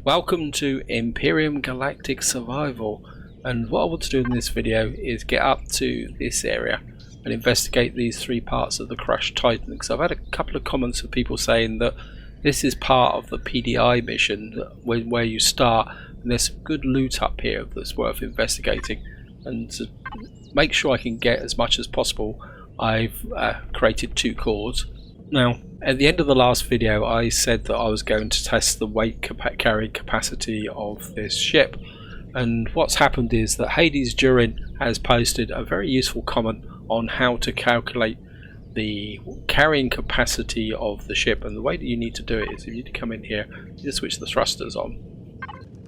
Welcome to Empyrion Galactic Survival, and what I want to do in this video is get up to this area and investigate these three parts of the crashed Titan, because I've had a couple of comments of people saying that this is part of the PDI mission where you start, and there's some good loot up here that's worth investigating. And to make sure I can get as much as possible, I've created two cores. Now, at the end of the last video I said that I was going to test the weight carrying capacity of this ship, and what's happened is that Hades Durin has posted a very useful comment on how to calculate the carrying capacity of the ship. And the way that you need to do it is you need to come in here, you just switch the thrusters on,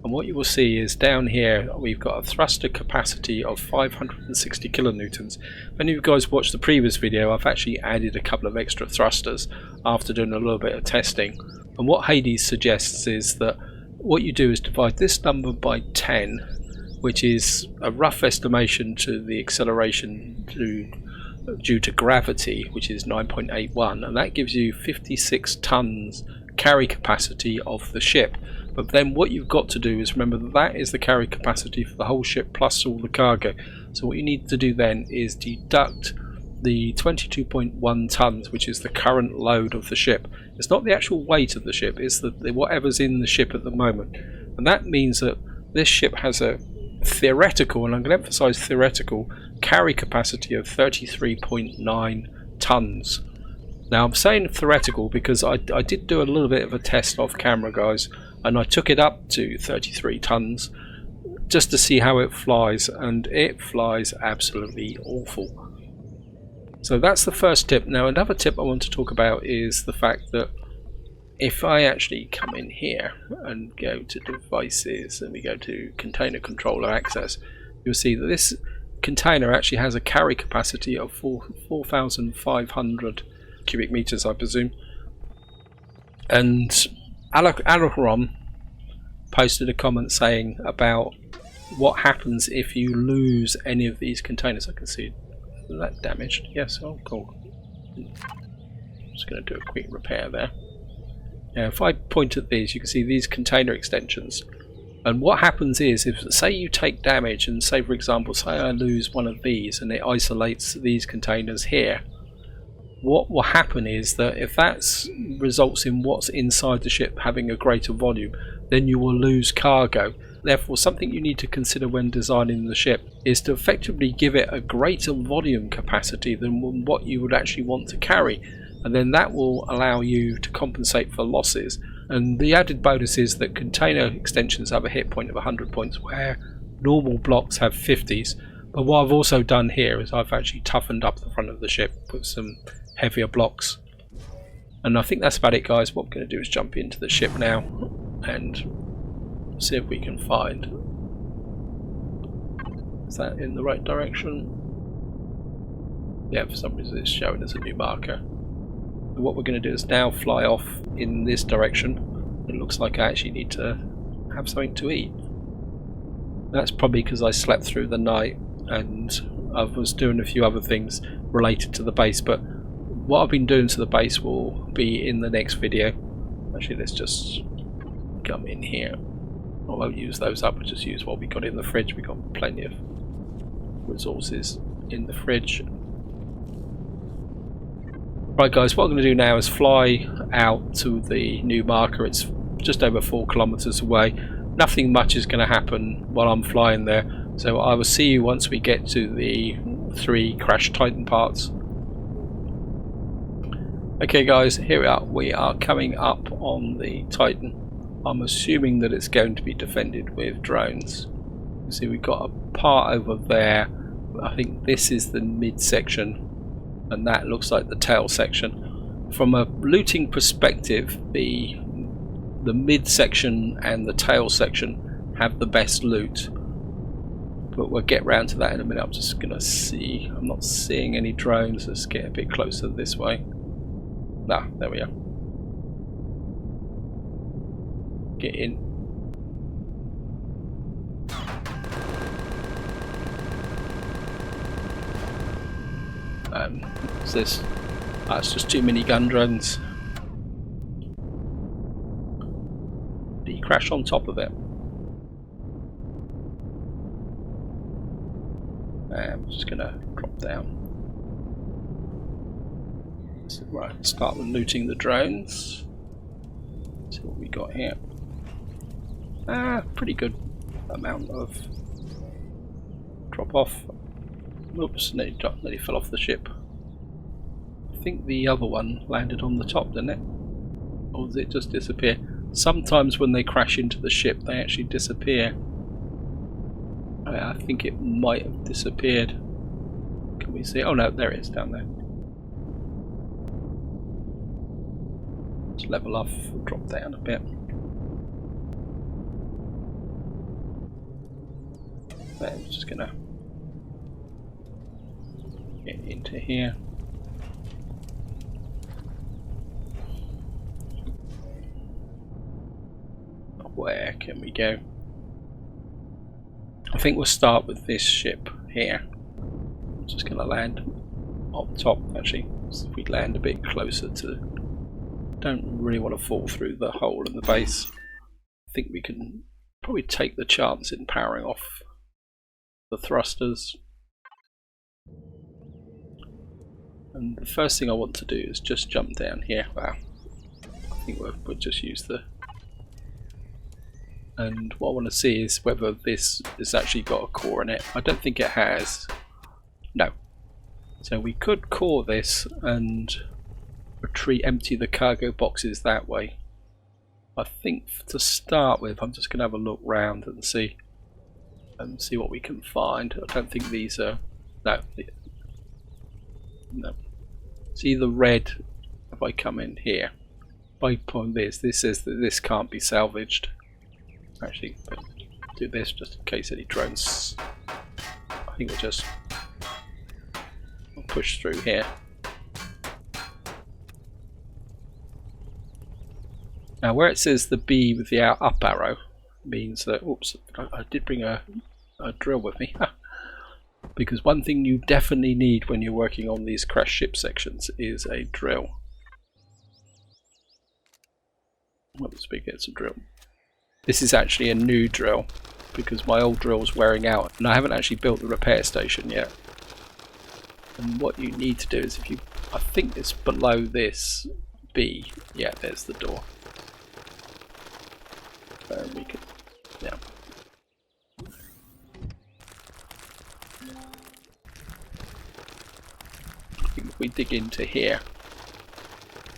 and what you will see is down here we've got a thruster capacity of 560 kilonewtons. If any of you guys watched the previous video, I've actually added a couple of extra thrusters after doing a little bit of testing. And what Hades suggests is that what you do is divide this number by 10, which is a rough estimation to the acceleration due to gravity, which is 9.81, and that gives you 56 tons carry capacity of the ship. But then what you've got to do is remember that that is the carry capacity for the whole ship plus all the cargo. So what you need to do then is deduct the 22.1 tons, which is the current load of the ship. It's not the actual weight of the ship, it's the whatever's in the ship at the moment. And that means that this ship has a theoretical, and I'm going to emphasize theoretical, carry capacity of 33.9 tons. Now I'm saying theoretical because I did do a little bit of a test off camera, guys, and I took it up to 33 tons just to see how it flies, and it flies absolutely awful. So that's the first tip. Now another tip I want to talk about is the fact that if I actually come in here and go to devices and we go to container controller access, you'll see that this container actually has a carry capacity of 4,500 cubic meters, I presume. And Alaron posted a comment saying about what happens if you lose any of these containers. I can see that damaged. Yes, oh cool. I'm just going to do a quick repair there. Now if I point at these, you can see these container extensions, and what happens is, if say you take damage, and say for example, say I lose one of these and it isolates these containers here, what will happen is that if that results in what's inside the ship having a greater volume, then you will lose cargo. Therefore, something you need to consider when designing the ship is to effectively give it a greater volume capacity than what you would actually want to carry, and then that will allow you to compensate for losses. And the added bonus is that container extensions have a hit point of 100 points, where normal blocks have 50s. But what I've also done here is I've actually toughened up the front of the ship, put some heavier blocks. And I think that's about it, guys. What we're going to do is jump into the ship now and see if we can find, is that in the right direction? Yeah, for some reason it's showing us a new marker. And what we're going to do is now fly off in this direction. It looks like I actually need to have something to eat. That's probably because I slept through the night and I was doing a few other things related to the base, but what I've been doing to the base will be in the next video. Actually, let's just come in here. I won't use those up, we'll just use what we got in the fridge. We've got plenty of resources in the fridge. Right guys, what I'm going to do now is fly out to the new marker. It's just over 4 kilometers away. Nothing much is going to happen while I'm flying there, so I will see you once we get to the 3 crashed Titan parts. Okay guys, here we are. We are coming up on the Titan. I'm assuming that it's going to be defended with drones. You see we've got a part over there. I think this is the midsection, and that looks like the tail section. From a looting perspective, the midsection and the tail section have the best loot, but we'll get round to that in a minute. I'm just gonna see, I'm not seeing any drones. Let's get a bit closer this way. Ah, there we are. Get in. What's this? That's just too many gun drones. crash on top of it. And I'm just going to drop down. So, right, start with looting the drones. See what we got here. Pretty good amount of drop off. Oops, nearly fell off the ship. I think the other one landed on the top, didn't it? Or did it just disappear? Sometimes when they crash into the ship, they actually disappear. I think it might have disappeared. Can we see? Oh no, there it is down there. Let's level off, drop down a bit. I'm just gonna get into here. Where can we go? I think we'll start with this ship here. I'm just gonna land on top actually. So if we land a bit closer to, don't really want to fall through the hole in the base. I think we can probably take the chance in powering off the thrusters. And the first thing I want to do is just jump down here. Wow, I think we'll just use the. And what I want to see is whether this has actually got a core in it. I don't think it has. No. So we could core this and empty the cargo boxes that way. I think to start with, I'm just going to have a look round and see what we can find. I don't think these are. No. No. See the red. If I come in here, if I point this says that this can't be salvaged. Actually, but do this just in case any drones. I think we'll just push through here. Now, where it says the B with the up arrow means that. Oops, I did bring a drill with me. Because one thing you definitely need when you're working on these crash ship sections is a drill. Let's get some drill. This is actually a new drill because my old drill's wearing out and I haven't actually built the repair station yet. And what you need to do is if you, I think it's below this B, yeah, there's the door. And we can, yeah. I think if we dig into here,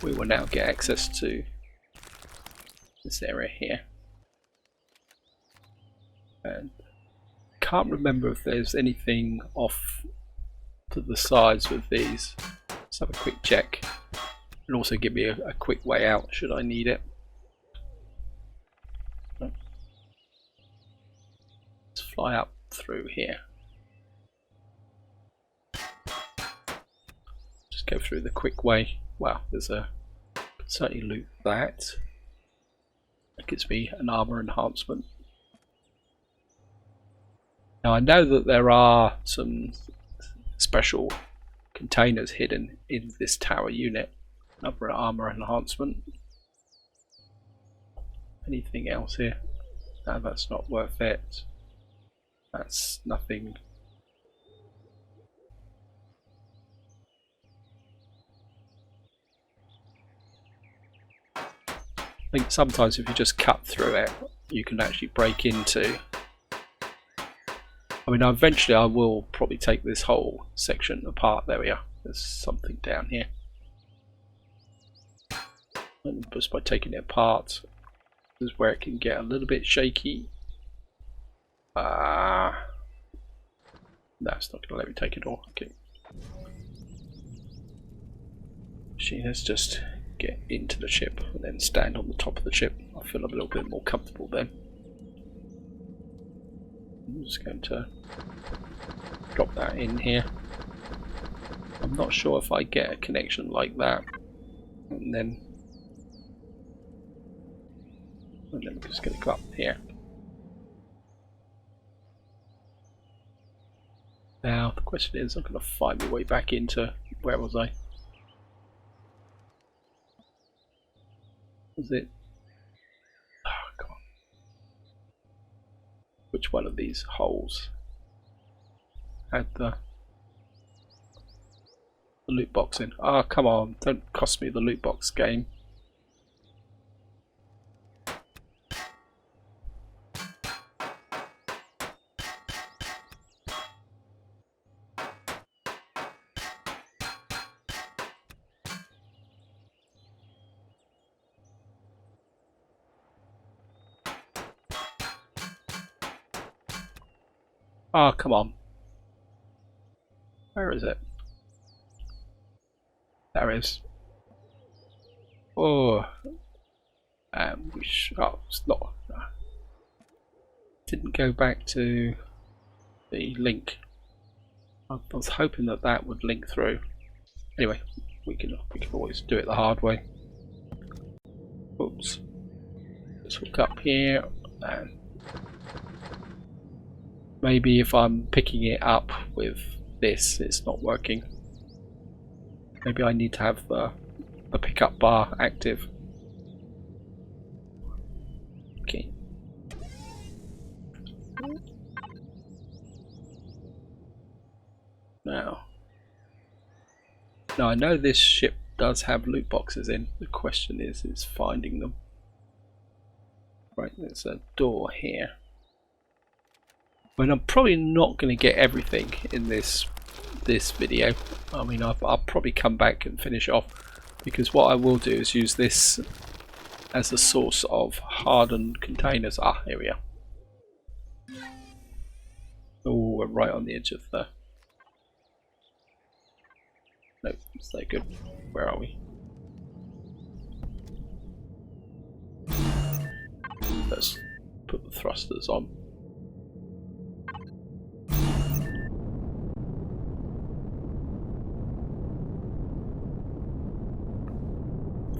we will now get access to this area here. And can't remember if there's anything off to the sides with these. Let's have a quick check and also give me a quick way out should I need it. Let's fly up through here. Just go through the quick way. Wow, there's a, can certainly loot that. That gives me an armor enhancement. Now I know that there are some special containers hidden in this tower unit. Another armor enhancement. Anything else here? No, that's not worth it. That's nothing. I think sometimes if you just cut through it, you can actually break into. I mean, eventually I will probably take this whole section apart. There we are. There's something down here. And just by taking it apart, this is where it can get a little bit shaky. No, it's not going to let me take it all. Okay. Let's just get into the ship and then stand on the top of the ship. I feel a little bit more comfortable then. I'm just going to drop that in here. I'm not sure if I get a connection like that, and then I'm just going to go up here. Now the question is, I'm going to find my way back into, where was I? Was it? Oh, come on. which one of these holes had the loot box in. Ah, come on, don't cost me the loot box, game. Ah, come on. Where is it? There it is. Oh, oh, it's not. Didn't go back to the link. I was hoping that that would link through. Anyway, we can always do it the hard way. Oops. Let's hook up here, and maybe if I'm picking it up with this, it's not working. Maybe I need to have the pickup bar active. Okay. Now I know this ship does have loot boxes in. The question is finding them. Right, there's a door here. I mean, I'm probably not going to get everything in this video. I mean, I'll probably come back and finish off, because what I will do is use this as a source of hardened containers. Ah, here we are. Oh, we're right on the edge of the... No, it's no good. Where are we? Let's put the thrusters on.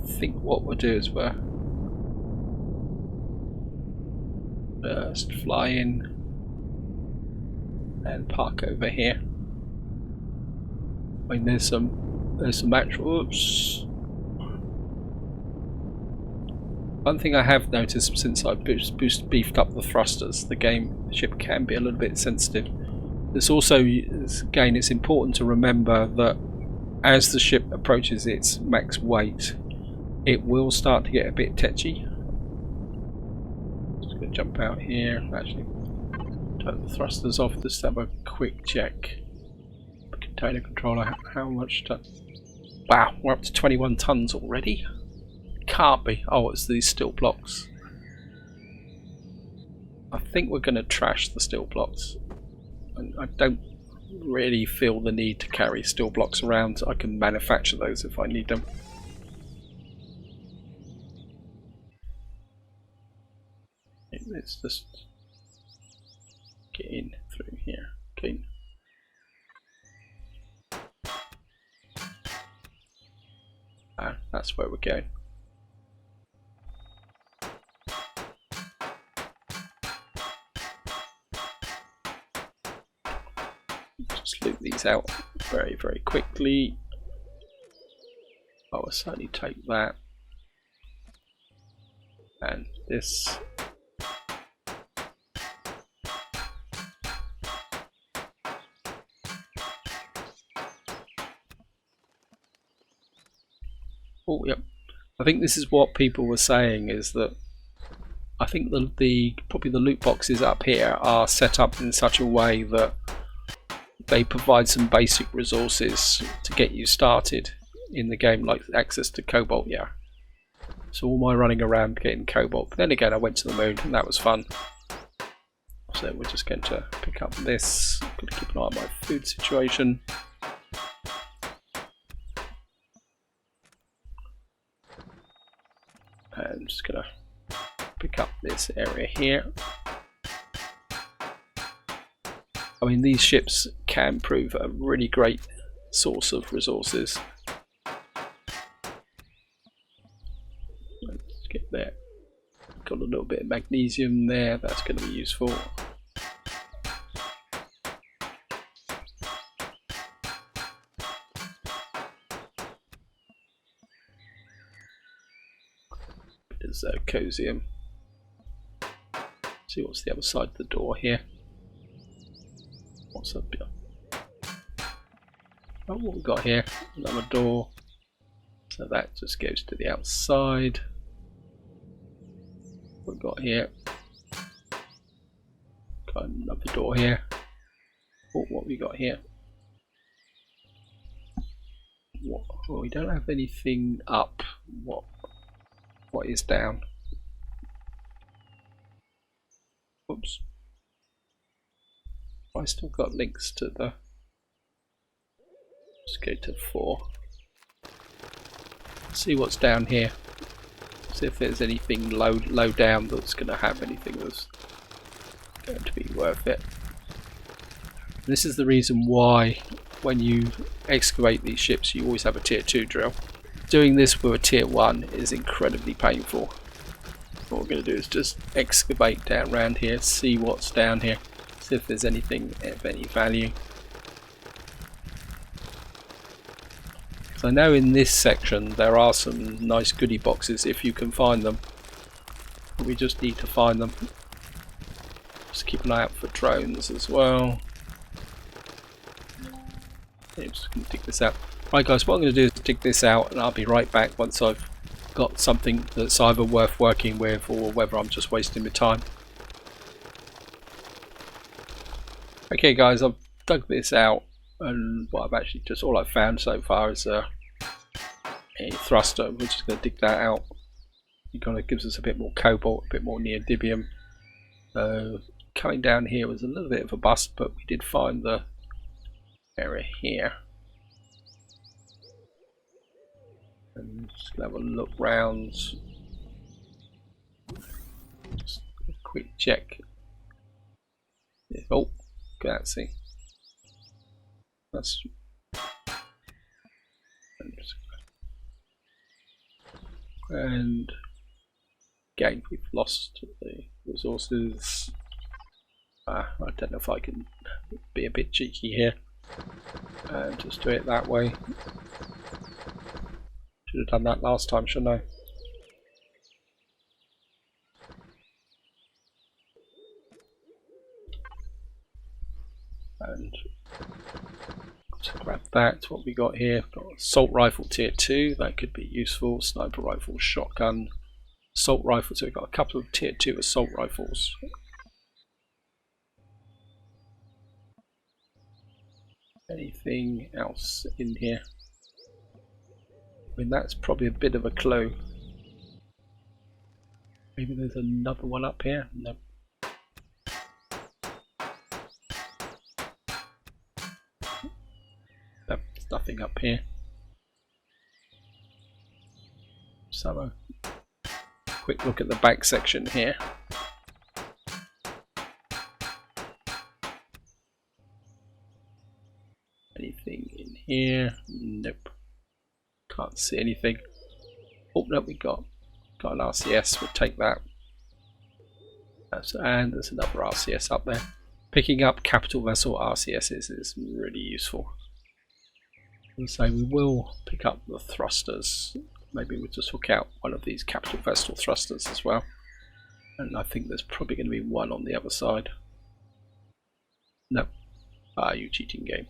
I think what we'll do is we'll first fly in and park over here. I mean, there's some actual... Oops. One thing I have noticed since I've beefed up the thrusters, the ship can be a little bit sensitive. There's also, again, it's important to remember that as the ship approaches its max weight, it will start to get a bit tetchy. Just going to jump out here. Actually, turn the thrusters off. Just have a quick check. Container controller. How much ton? Wow, we're up to 21 tons already. Can't be. Oh, it's these steel blocks. I think we're going to trash the steel blocks. And I don't really feel the need to carry steel blocks around. I can manufacture those if I need them. Let's just get in through here. Okay. Ah, that's where we're going. Just loot these out very, very quickly. I will certainly take that. And this. Oh, yep. I think this is what people were saying, is that I think probably the loot boxes up here are set up in such a way that they provide some basic resources to get you started in the game, like access to cobalt. Yeah. So all my running around getting cobalt. But then again, I went to the moon and that was fun. So we're just going to pick up this. I'm going to keep an eye on my food situation. I'm just going to pick up this area here. I mean, these ships can prove a really great source of resources. Let's get there. Got a little bit of magnesium there, that's going to be useful. Bit of zirconium. See what's the other side of the door here. What's up here? Oh, what we got here? Another door. So that just goes to the outside. What we got here? Got another door here. Oh, what we got here? What? Oh, we don't have anything up. What is down? Oops. I still got links to the. Let's go to 4. See what's down here. See if there's anything low down that's going to have anything that's going to be worth it. This is the reason why when you excavate these ships you always have a tier 2 drill. Doing this with a tier 1 is incredibly painful. What we're going to do is just excavate down around here, see what's down here, see if there's anything of any value. So I know in this section there are some nice goodie boxes if you can find them. We just need to find them. Just keep an eye out for drones as well. I'm just going to dig this out. Right guys, what I'm going to do is dig this out and I'll be right back once I've got something that's either worth working with or whether I'm just wasting my time. Okay guys, I've dug this out and what I've actually just all I've found so far is a thruster. We're just going to dig that out. It kind of gives us a bit more cobalt, a bit more neodymium. Coming down here was a little bit of a bust, but we did find the area here. And just have a look round. Just a quick check. Oh, let's see. That's. And again, we've lost the resources. I don't know if I can be a bit cheeky here and just do it that way. Should have done that last time, shouldn't I? And to grab that, what we got here, got assault rifle tier 2, that could be useful, sniper rifle, shotgun, assault rifle, so we've got a couple of tier 2 assault rifles. Anything else in here? I mean, that's probably a bit of a clue. Maybe there's another one up here? No. Nope, there's nothing up here. So have a quick look at the back section here. Anything in here? Nope. Can't see anything. Oh no, we got an RCS. We'll take that. And there's another RCS up there. Picking up capital vessel RCSs is really useful. And so we will pick up the thrusters. Maybe we'll just hook out one of these capital vessel thrusters as well. And I think there's probably going to be one on the other side. No. Ah, you cheating game.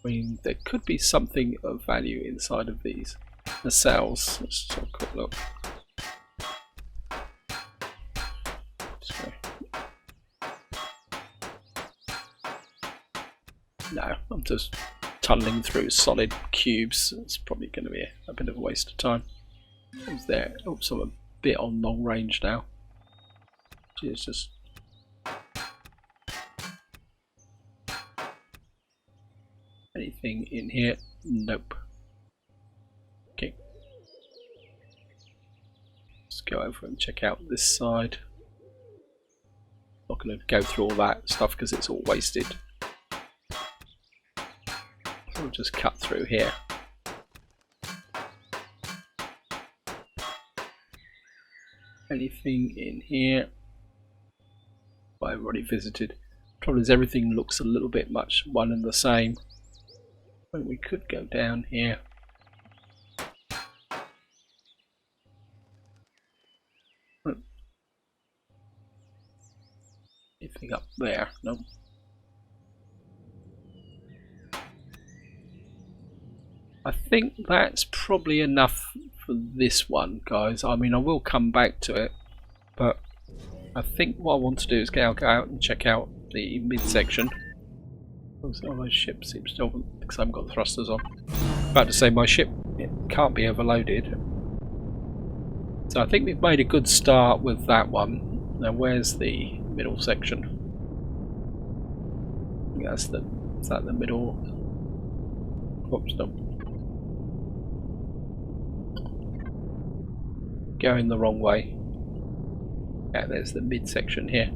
I mean, there could be something of value inside of these nacelles. Let's have a quick look. No, I'm just tunneling through solid cubes. It's probably going to be a bit of a waste of time. Is there? Oops, I'm a bit on long range now. It's just. Anything in here? Nope. Okay. Let's go over and check out this side. Not going to go through all that stuff because it's all wasted. So we'll just cut through here. Anything in here? I've already visited. Problem is everything looks a little bit much one and the same. We could go down here. Anything up there? No. I think that's probably enough for this one, guys. I mean, I will come back to it, but I think what I want to do is go out and check out the midsection. Oh, my ship seems still, because I haven't got the thrusters on. About to say my ship, it can't be overloaded. So I think we've made a good start with that one. Now where's the middle section? I think that's is that the middle? Oops, no. Going the wrong way. Yeah, there's the midsection here.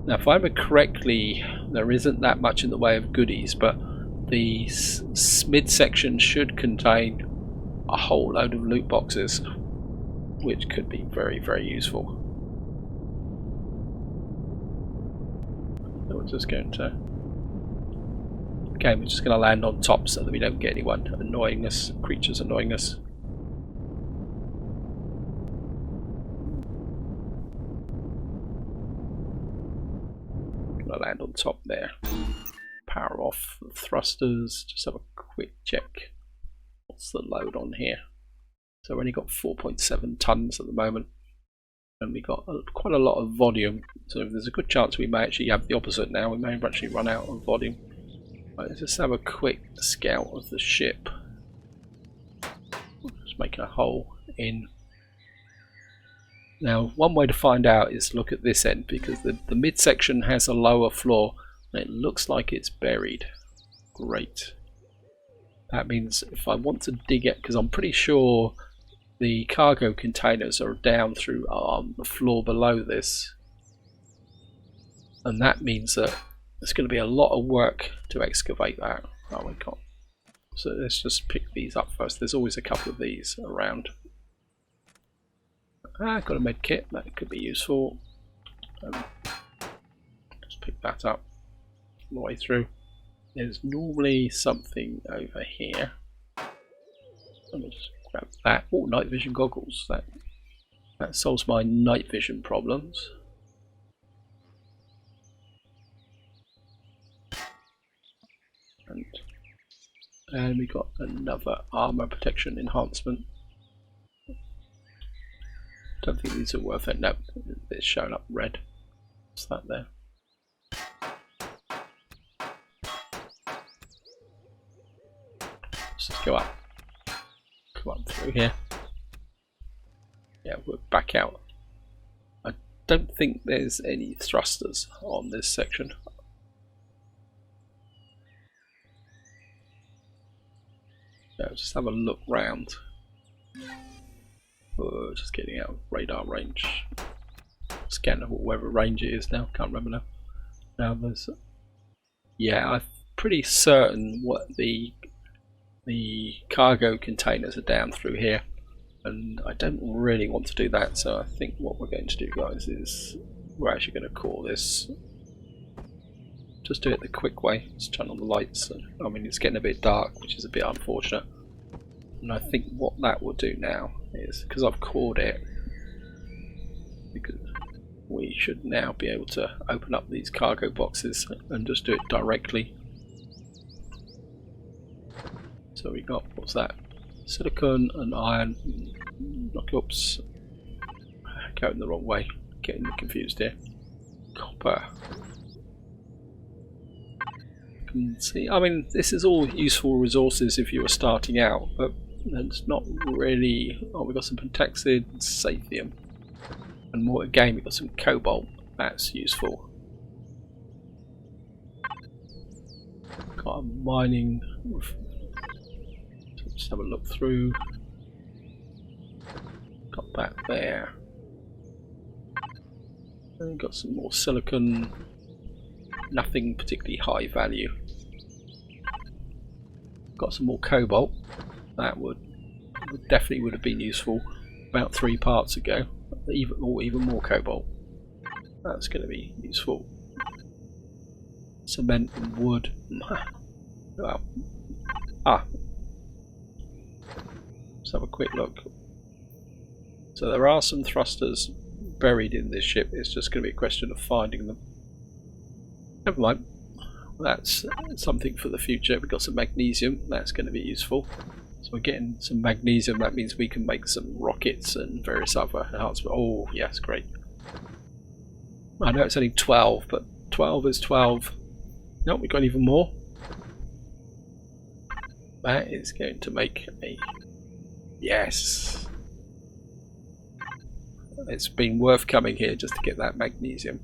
Now if I remember correctly, there isn't that much in the way of goodies, but the midsection should contain a whole load of loot boxes, which could be very, very useful. So we're just going to... Okay, we're just going to land on top so that we don't get anyone annoying us, creatures annoying us. Gonna land on top there. Power off the thrusters. Just have a quick check. What's the load on here? So we've only got 4.7 tons at the moment, and we got quite a lot of volume. So there's a good chance we may actually have the opposite now. We may have actually run out of volume. Right, let's just have a quick scout of the ship. Just make a hole in. Now, one way to find out is to look at this end, because the midsection has a lower floor and it looks like it's buried. Great. That means if I want to dig it, because I'm pretty sure the cargo containers are down through the floor below this, and that means that there's going to be a lot of work to excavate that. Oh my god. So let's just pick these up first. There's always a couple of these around. Got a med kit, that could be useful. Just pick that up all the way through. There's normally something over here. Let me just grab that. Oh, night vision goggles. That solves my night vision problems. And we got another armor protection enhancement. Don't think these are worth it. No, it's showing up red. What's that there? Let's just go up. Come up through here. Yeah, we're back out. I don't think there's any thrusters on this section. Yeah, just have a look round. Oh, just getting out of radar range. Scan whatever range it is now, can't remember now. Now there's... Yeah, I'm pretty certain what the cargo containers are down through here. And I don't really want to do that, so I think what we're going to do, guys, is we're actually going to call this... Just do it the quick way. Just turn on the lights. I mean, it's getting a bit dark, which is a bit unfortunate. And I think what that will do now is, because I've called it, because we should now be able to open up these cargo boxes and just do it directly. So we got, what's that? Silicon and iron. Oops. Going the wrong way. Getting confused here. Copper. See, I mean, this is all useful resources if you were starting out, but it's not really. Oh, we've got some protected sathium, and more again, we've got some cobalt. That's useful. Got a mining. Just have a look through. Got that there. And got some more silicon. Nothing particularly high value. Got some more cobalt. That would definitely would have been useful about 3 parts ago. Even more cobalt. That's going to be useful. Cement and wood. Well, let's have a quick look. So there are some thrusters buried in this ship. It's just going to be a question of finding them. Never mind. That's something for the future. We've got some magnesium. That's going to be useful. So we're getting some magnesium. That means we can make some rockets and various other enhancements. Oh, yes, great. I know it's only 12, but 12 is 12. Nope, we've got even more. That is going to make a... Yes! It's been worth coming here just to get that magnesium.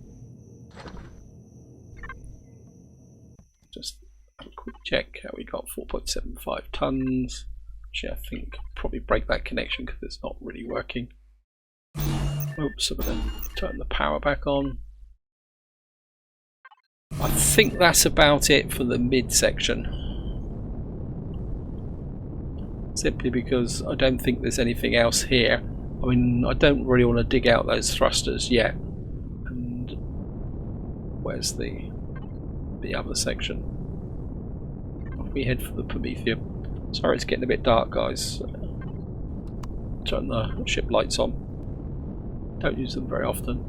Just have a quick check. We got 4.75 tons. Actually, I think I'll probably break that connection because it's not really working. Oops, so we're going to turn the power back on. I think that's about it for the midsection. Simply because I don't think there's anything else here. I mean, I don't really want to dig out those thrusters yet. And where's the other section? We head for the Prometheum. Sorry, it's getting a bit dark, guys. Turn the ship lights on. Don't use them very often.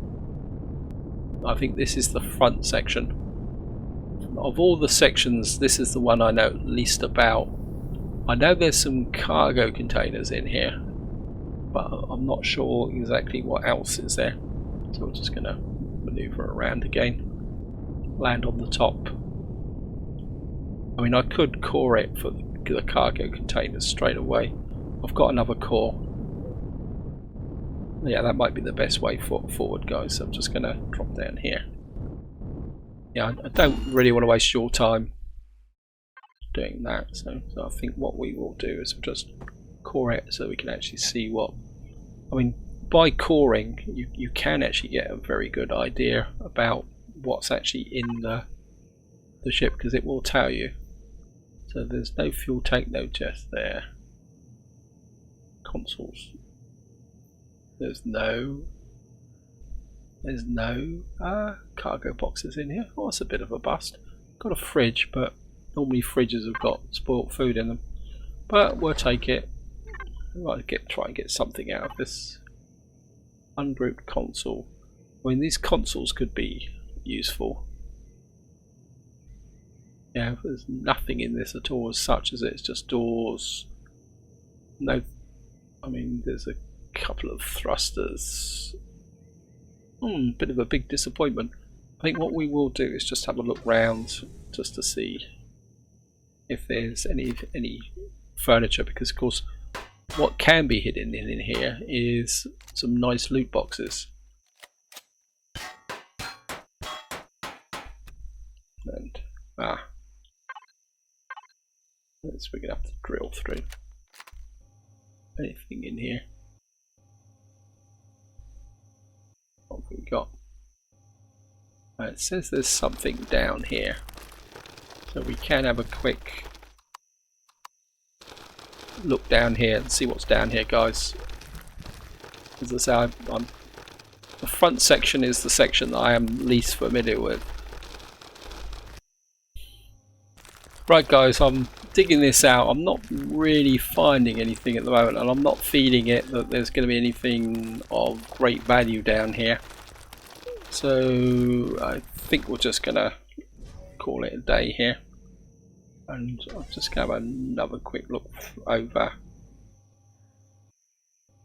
I think this is the front section. Of all the sections, this is the one I know least about. I know there's some cargo containers in here, but I'm not sure exactly what else is there. So we're just going to maneuver around again. Land on the top. I mean, I could core it for the cargo containers straight away. I've got another core. Yeah, that might be the best way forward, guys. So I'm just going to drop down here. Yeah, I don't really want to waste your time doing that. So I think what we will do is we'll just core it so we can actually see what... I mean, by coring, you can actually get a very good idea about what's actually in the ship, because it will tell you. So there's no fuel tank, no chest there. Consoles. There's no cargo boxes in here. Oh, that's a bit of a bust. Got a fridge, but normally fridges have got spoilt food in them. But we'll take it. I'll try and get something out of this ungrouped console. I mean, these consoles could be useful. Yeah, there's nothing in this at all as such as it's just doors. No, I mean, there's a couple of thrusters. Bit of a big disappointment. I think what we will do is just have a look round just to see if there's any furniture, because of course what can be hidden in here is some nice loot boxes. And we're gonna have to drill through anything in here. What have we got? It says there's something down here, so we can have a quick look down here and see what's down here, guys. As I say, the front section is the section that I am least familiar with. Right, guys, I'm digging this out. I'm not really finding anything at the moment, and I'm not feeding it that there's going to be anything of great value down here. So I think we're just going to call it a day here. And I'll just have another quick look over.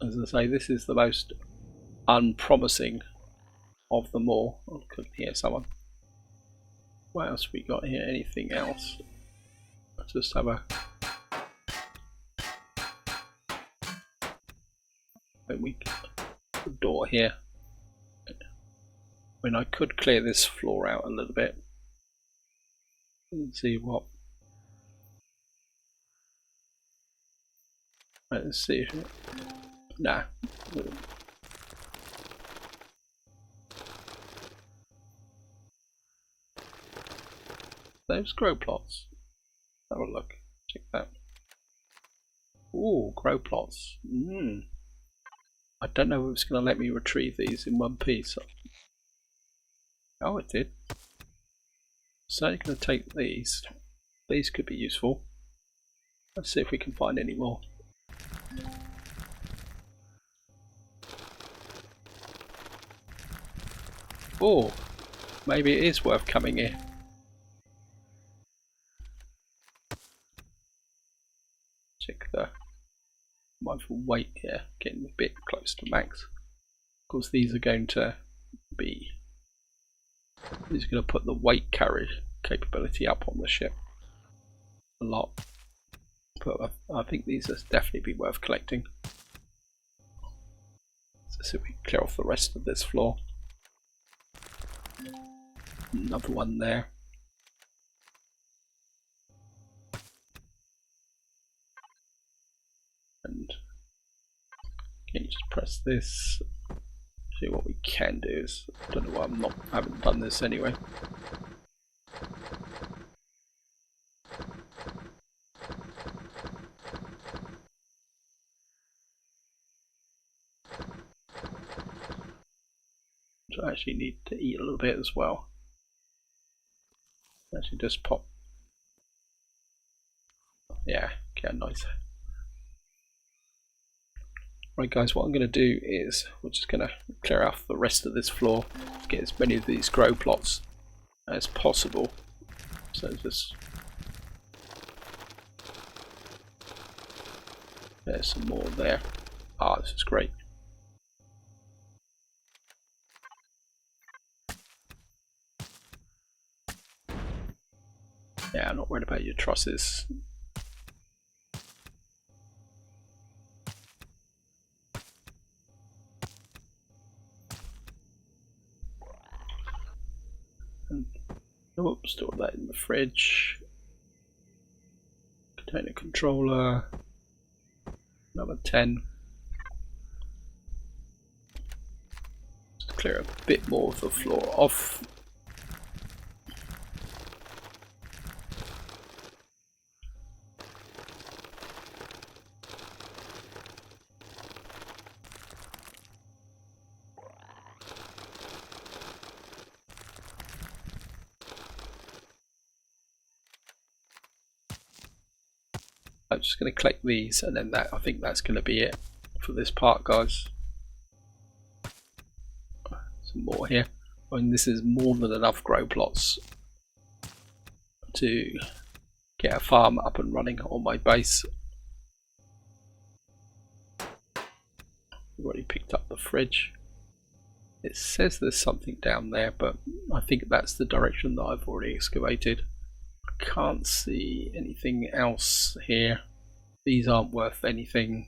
As I say, this is the most unpromising of them all. I could hear someone. What else we got here? Anything else? Let's just have a... the door here. I mean, I could clear this floor out a little bit and see what... Let's see if... Nah. Those grow plots. Have a look. Check that. Ooh, grow plots. I don't know if it's going to let me retrieve these in one piece. Oh, it did. So I'm going to take these. These could be useful. Let's see if we can find any more. Oh, maybe it is worth coming here. Check the mindful weight here, getting a bit close to max. Of course, these are going to be. These are going to put the weight carry capability up on the ship a lot. But I think these will definitely be worth collecting. So see if we can clear off the rest of this floor. Another one there. And can you just press this? See what we can do is, I don't know why I haven't done this anyway. So I actually need to eat a little bit as well. Actually just pop. Yeah, okay, nice. Right guys, what I'm going to do is we're just going to clear off the rest of this floor to get as many of these grow plots as possible. So just there's some more there. Ah, this is great. Yeah, I'm not worried about your trusses. And, oops, store that in the fridge. Container controller. Another 10. Just clear a bit more of the floor off. I'm just going to collect these, and then I think that's going to be it for this part, guys. Some more here. I mean, this is more than enough grow plots to get a farm up and running on my base. I've already picked up the fridge. It says there's something down there, but I think that's the direction that I've already excavated. Can't see anything else here. These aren't worth anything.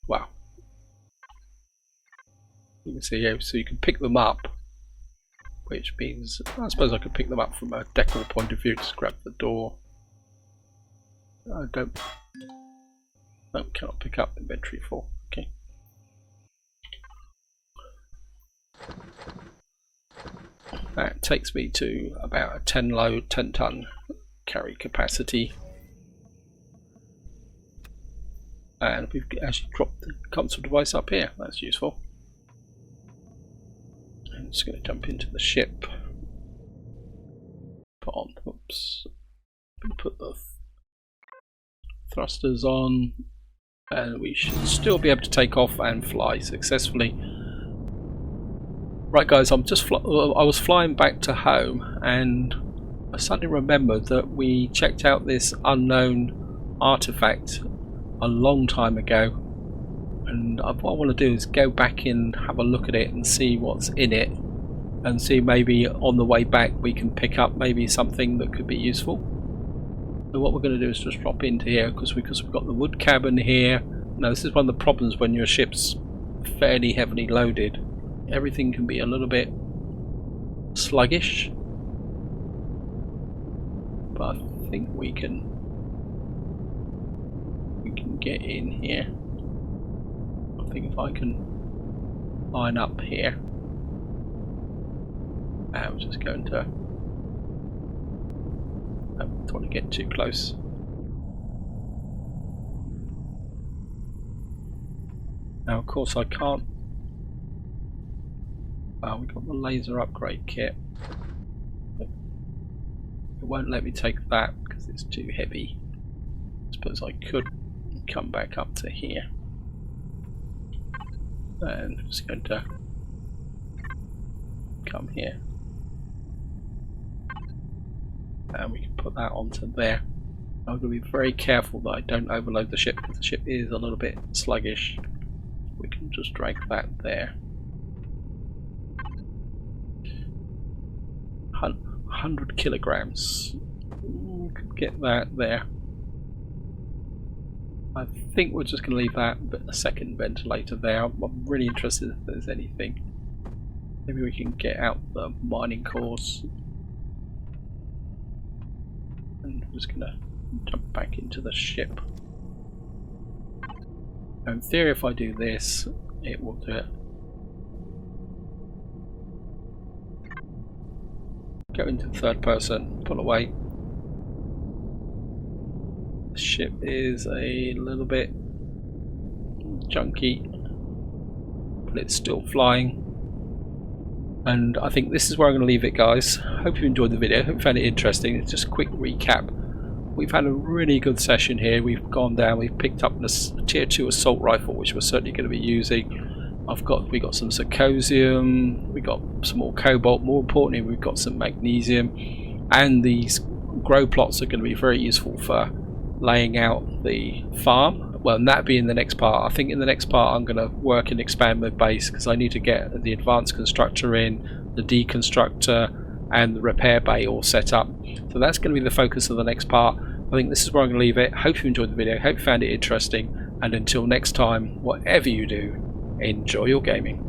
Wow. You can see here, so you can pick them up, which means I suppose I could pick them up from a decor point of view. Just grab the door. I cannot pick up inventory for. Okay. That takes me to about a 10 ton carry capacity, and we've actually dropped the console device up here. That's useful. I'm just going to jump into the ship. Put the thrusters on, and we should still be able to take off and fly successfully. Right guys, I was flying back to home, and I suddenly remembered that we checked out this unknown artifact a long time ago, and what I want to do is go back and have a look at it and see what's in it, and see maybe on the way back we can pick up maybe something that could be useful. So what we're going to do is just drop into here, because we've got the wood cabin here. Now this is one of the problems when your ship's fairly heavily loaded. Everything can be a little bit sluggish, but I think we can get in here. I think if I can line up here, I'm just going to. I don't want to get too close. Now, of course, I can't. We've got the laser upgrade kit. It won't let me take that because it's too heavy. I suppose I could come back up to here. And I'm just going to come here. And we can put that onto there. I'm going to be very careful that I don't overload the ship, because the ship is a little bit sluggish. We can just drag that there. 100 kilograms. We could get that there. I think we're just going to leave that a second ventilator there. I'm really interested if there's anything. Maybe we can get out the mining cores. And I'm just going to jump back into the ship. Now in theory, if I do this, it will do it. Go into the third person, pull away. The ship is a little bit junky, but it's still flying. And I think this is where I'm going to leave it, guys. Hope you enjoyed the video. Hope you found it interesting. It's just a quick recap. We've had a really good session here. We've gone down, we've picked up a tier 2 assault rifle, which we're certainly going to be using. We got some zirconium, we got some more cobalt. More importantly, we've got some magnesium, and these grow plots are going to be very useful for laying out the farm. Well, and that be in the next part. I think in the next part I'm going to work and expand my base, because I need to get the advanced constructor in, the deconstructor, and the repair bay all set up. So that's going to be the focus of the next part. I think this is where I'm going to leave it. Hope you enjoyed the video, hope you found it interesting, and until next time, whatever you do, enjoy your gaming.